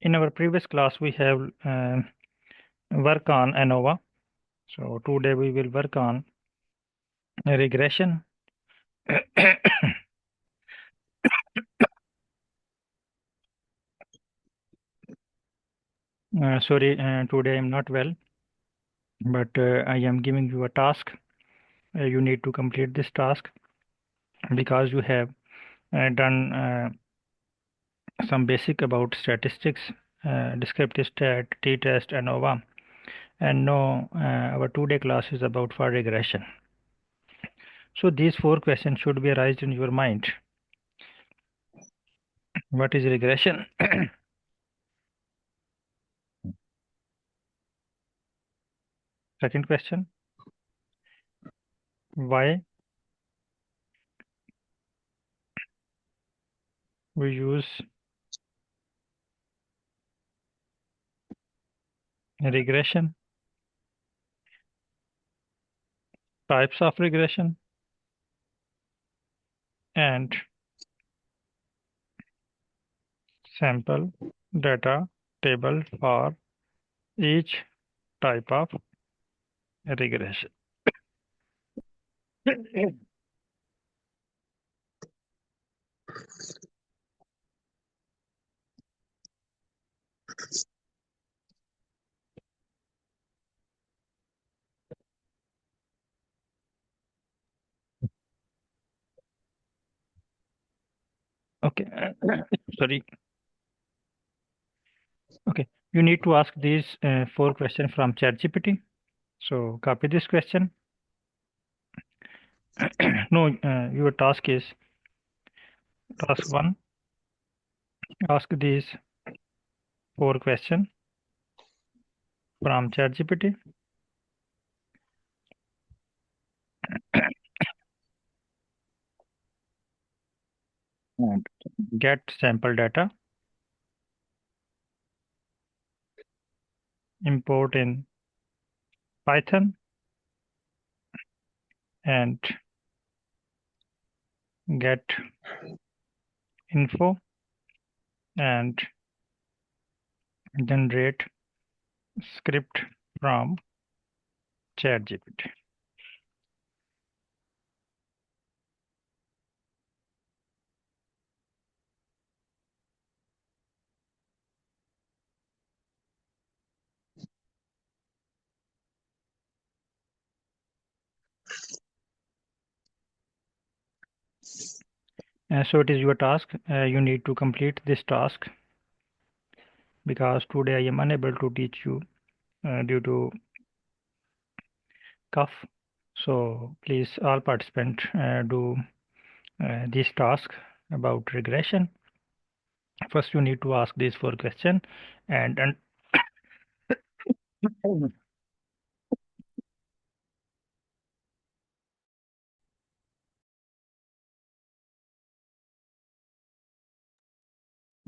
In our previous class, we have work on ANOVA. So today we will work on regression. Sorry, today I'm not well, but I am giving you a task. You need to complete this task because you have done some basic about statistics, descriptive stat, t-test, ANOVA, and now our today class is about for regression. So these 4 questions should be arised in your mind. What is regression? Second question, why we use regression, types of regression, and sample data table for each type of regression. Okay, sorry. Okay, you need to ask these 4 questions from ChatGPT. So copy this question. No, your task is task 1. Ask these 4 questions from ChatGPT. And get sample data, import in Python, and get info and generate script from ChatGPT. So it is your task. You need to complete this task because today I am unable to teach you due to cough. So please all participants do this task about regression. First you need to ask these 4 questions and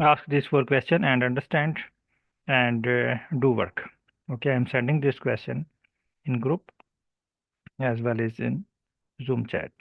ask these 4 questions and understand and do work. Okay, I'm sending this question in group as well as in Zoom chat.